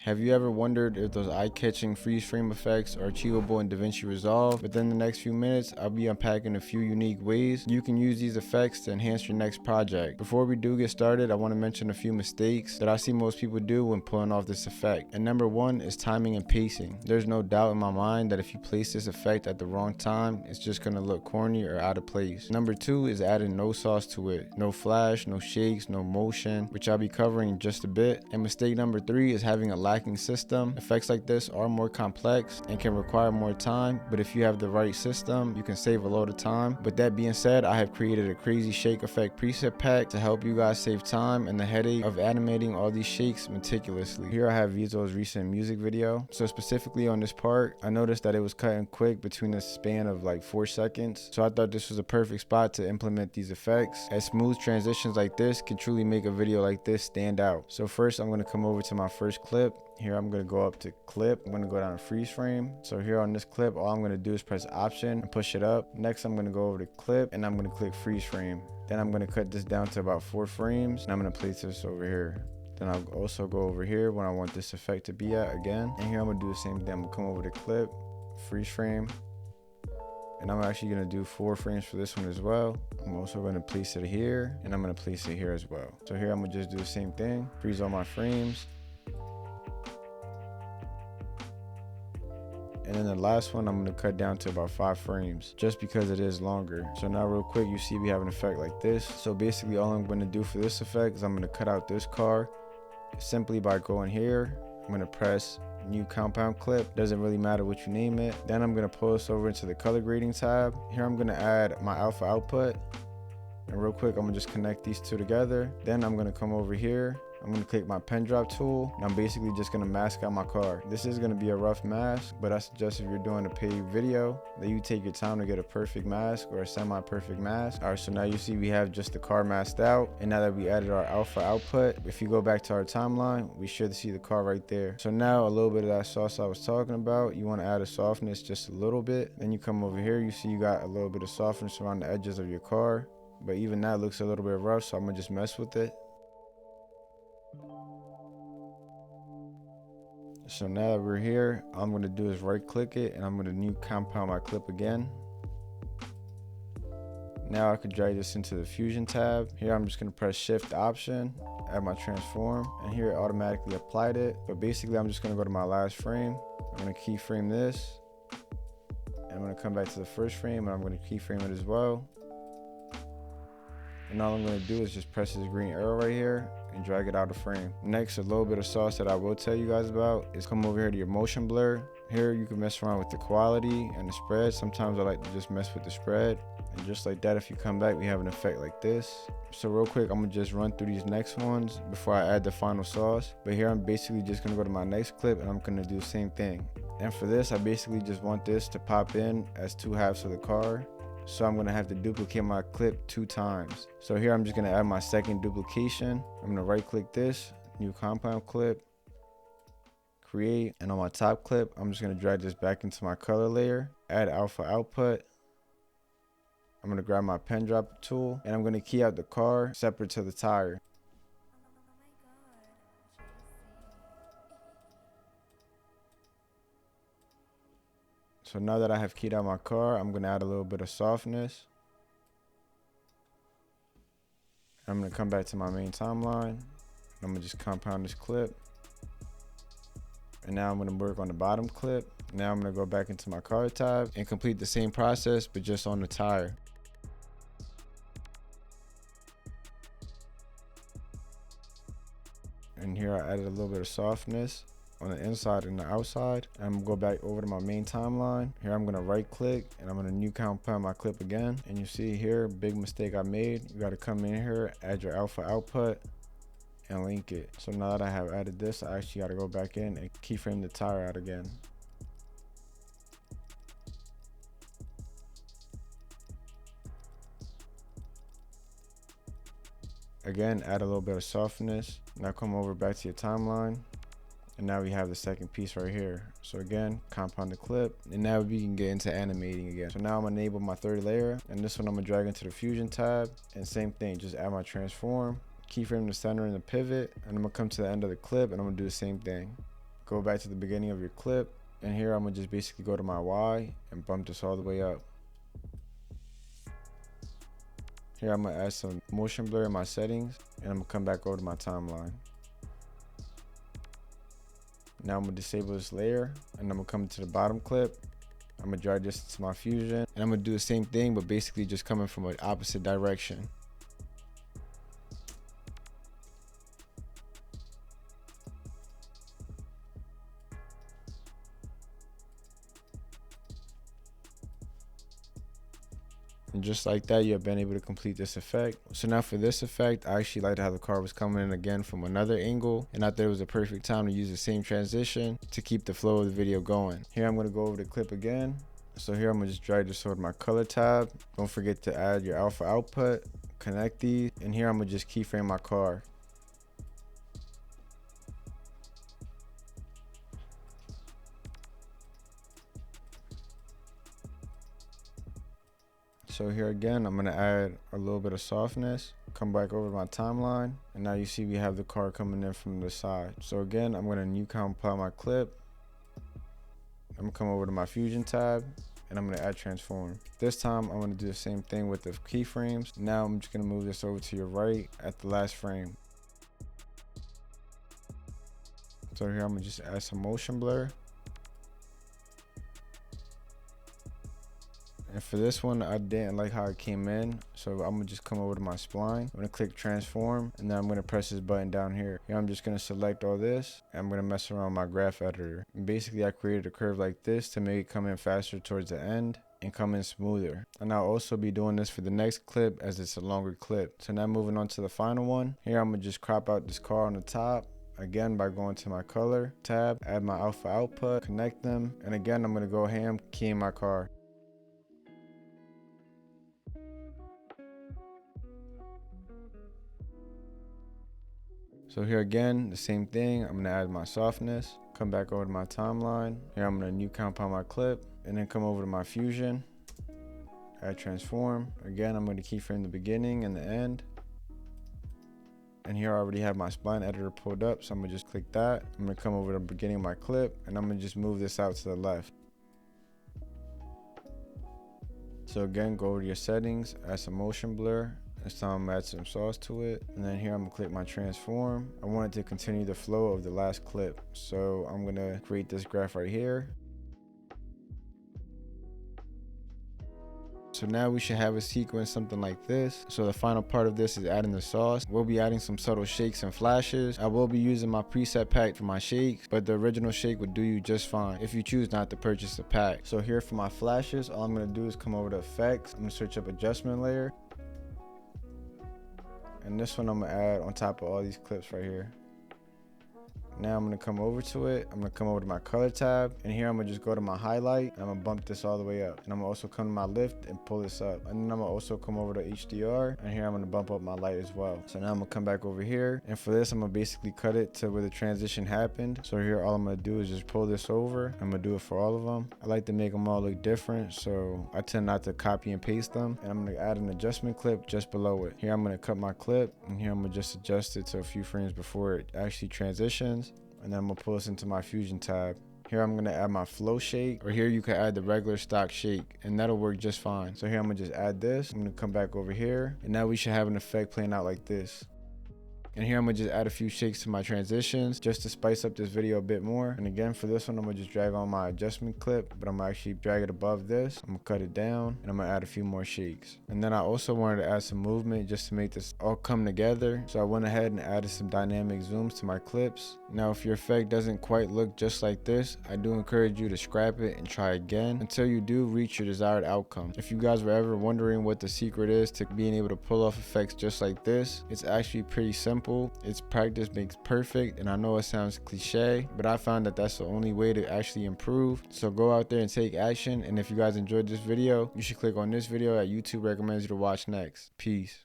Have you ever wondered if those eye-catching freeze frame effects are achievable in DaVinci Resolve? Within the next few minutes, I'll be unpacking a few unique ways you can use these effects to enhance your next project. Before we do get started, I want to mention a few mistakes that I see most people do when pulling off this effect. And number one is timing and pacing. There's no doubt in my mind that if you place this effect at the wrong time, it's just going to look corny or out of place. Number two is adding no sauce to it. No flash, no shakes, no motion, which I'll be covering in just a bit. And mistake number three is having a lacking system. Effects like this are more complex and can require more time, but if you have the right system, you can save a load of time. With that being said, I have created a crazy shake effect preset pack to help you guys save time and the headache of animating all these shakes meticulously. Here I have Vizo's recent music video. So specifically on this part, I noticed that it was cutting quick between a span of like 4 seconds. So I thought this was a perfect spot to implement these effects, as smooth transitions like this can truly make a video like this stand out. So first I'm going to come over to my first clip. Here I'm going to go up to clip. I'm going to go down to freeze frame. So here on this clip, all I'm going to do is press option and push it up. Next, I'm going to go over to clip and I'm going to click freeze frame. Then I'm going to cut this down to about 4 frames and I'm going to place this over here. Then I'll also go over here when I want this effect to be at again. And here I'm going to do the same thing. I'm going to come over to clip, freeze frame. And I'm actually going to do 4 frames for this one as well. I'm also going to place it here and I'm going to place it here as well. So here I'm going to just do the same thing. Freeze all my frames. And then the last one, I'm going to cut down to about 5 frames just because it is longer. So now real quick, you see we have an effect like this. So basically all I'm going to do for this effect is I'm going to cut out this car simply by going here. I'm going to press new compound clip. Doesn't really matter what you name it. Then I'm going to pull this over into the color grading tab. Here I'm going to add my alpha output. And real quick, I'm going to just connect these two together. Then I'm going to come over here. I'm going to click my pen drop tool and I'm basically just going to mask out my car. This is going to be a rough mask, but I suggest if you're doing a paid video that you take your time to get a perfect mask or a semi-perfect mask. Alright, so now you see we have just the car masked out, and now that we added our alpha output, if you go back to our timeline, we should see the car right there. So now a little bit of that sauce I was talking about, you want to add a softness just a little bit. Then you come over here, you see you got a little bit of softness around the edges of your car, but even that looks a little bit rough, so I'm going to just mess with it. So now that we're here, all I'm going to do is right click it and I'm going to new compound my clip again. Now I could drag this into the fusion tab. Here I'm just going to press shift option, add my transform, and here it automatically applied it. But basically I'm just going to go to my last frame. I'm going to keyframe this. And I'm going to come back to the first frame and I'm going to keyframe it as well. And all I'm going to do is just press this green arrow right here and drag it out of frame. Next, a little bit of sauce that I will tell you guys about is come over here to your motion blur. Here you can mess around with the quality and the spread. Sometimes I like to just mess with the spread. And just like that, if you come back, we have an effect like this. So real quick, I'm going to just run through these next ones before I add the final sauce. But here I'm basically just going to go to my next clip and I'm going to do the same thing. And for this, I basically just want this to pop in as 2 halves of the car. So I'm going to have to duplicate my clip 2 times. So here I'm just going to add my second duplication. I'm going to right click this, new compound clip, create, and on my top clip, I'm just going to drag this back into my color layer, add alpha output. I'm going to grab my pen drop tool and I'm going to key out the car separate to the tire. So now that I have keyed out my car, I'm going to add a little bit of softness. I'm going to come back to my main timeline. I'm going to just compound this clip. And now I'm going to work on the bottom clip. Now I'm going to go back into my car tab and complete the same process, but just on the tire. And here I added a little bit of softness on the inside and the outside. I'm gonna go back over to my main timeline. Here I'm gonna right click and I'm gonna new compound my clip again. And you see here, big mistake I made. You gotta come in here, add your alpha output and link it. So now that I have added this, I actually gotta go back in and keyframe the tire out again. Again, add a little bit of softness. Now come over back to your timeline. And now we have the second piece right here. So again, compound the clip, and now we can get into animating again. So now I'm gonna enable my third layer, and this one I'm gonna drag into the fusion tab, and same thing, just add my transform, keyframe the center and the pivot, and I'm gonna come to the end of the clip and I'm gonna do the same thing. go back to the beginning of your clip, and here I'm gonna just basically go to my Y and bump this all the way up. Here I'm gonna add some motion blur in my settings, and I'm gonna come back over to my timeline. Now I'm gonna disable this layer, and I'm gonna come to the bottom clip. I'm gonna drag this to my fusion, and I'm gonna do the same thing, but basically just coming from an opposite direction. And just like that, you have been able to complete this effect. So now for this effect, I actually liked how the car was coming in again from another angle, and I thought it was a perfect time to use the same transition to keep the flow of the video going. Here I'm gonna go over the clip again. So here I'm gonna just drag this over to my color tab. Don't forget to add your alpha output, connect these, and here I'm gonna just keyframe my car. So here again, I'm gonna add a little bit of softness, come back over to my timeline, and now you see we have the car coming in from the side. So again, I'm gonna new compile my clip. I'm gonna come over to my fusion tab, and I'm gonna add transform. This time, I'm gonna do the same thing with the keyframes. Now I'm just gonna move this over to your right at the last frame. So here I'm gonna just add some motion blur. And for this one, I didn't like how it came in, so I'm gonna just come over to my spline. I'm gonna click transform, and then I'm gonna press this button down here. Here I'm just gonna select all this, and I'm gonna mess around with my graph editor. And basically, I created a curve like this to make it come in faster towards the end and come in smoother. And I'll also be doing this for the next clip as it's a longer clip. So now moving on to the final one. Here I'm gonna just crop out this car on the top. Again, by going to my color tab, add my alpha output, connect them, and again, I'm gonna go ham, key in my car. So here again, the same thing. I'm gonna add my softness, come back over to my timeline. Here I'm gonna new compound my clip, and then come over to my fusion, add transform. Again, I'm gonna keyframe the beginning and the end. And here I already have my spline editor pulled up, so I'm gonna just click that. I'm gonna come over to the beginning of my clip, and I'm gonna just move this out to the left. So again, go over to your settings, add some motion blur. This time I'm gonna add some sauce to it, and then here I'm gonna click my transform. I want it to continue the flow of the last clip, so I'm gonna create this graph right here. So now we should have a sequence something like this. So the final part of this is adding the sauce. We'll be adding some subtle shakes and flashes. I will be using my preset pack for my shakes, but the original shake would do you just fine if you choose not to purchase a pack. So here for my flashes, all I'm gonna do is come over to effects. I'm gonna search up adjustment layer. And this one I'm gonna add on top of all these clips right here. Now I'm gonna come over to it. I'm gonna come over to my color tab, and here I'm gonna just go to my highlight, and I'm gonna bump this all the way up. And I'm gonna also come to my lift and pull this up. And then I'm gonna also come over to HDR, and here I'm gonna bump up my light as well. So now I'm gonna come back over here, and for this I'm gonna basically cut it to where the transition happened. So here all I'm gonna do is just pull this over. I'm gonna do it for all of them. I like to make them all look different, so I tend not to copy and paste them. And I'm gonna add an adjustment clip just below it. Here I'm gonna cut my clip, and here I'm gonna just adjust it to a few frames before it actually transitions. And then I'm gonna pull this into my fusion tab. Here I'm gonna add my flow shake, or here you can add the regular stock shake, and that'll work just fine. So here I'm gonna just add this. I'm gonna come back over here, and now we should have an effect playing out like this. And here I'm gonna just add a few shakes to my transitions just to spice up this video a bit more. And again, for this one, I'm gonna just drag on my adjustment clip, but I'm gonna actually drag it above this. I'm gonna cut it down, and I'm gonna add a few more shakes. And then I also wanted to add some movement just to make this all come together. So I went ahead and added some dynamic zooms to my clips. Now, if your effect doesn't quite look just like this, I do encourage you to scrap it and try again until you do reach your desired outcome. If you guys were ever wondering what the secret is to being able to pull off effects just like this, it's actually pretty simple. It's practice makes perfect, and I know it sounds cliche, but I found that that's the only way to actually improve. So go out there and take action, and if you guys enjoyed this video, you should click on this video that YouTube recommends you to watch next. Peace.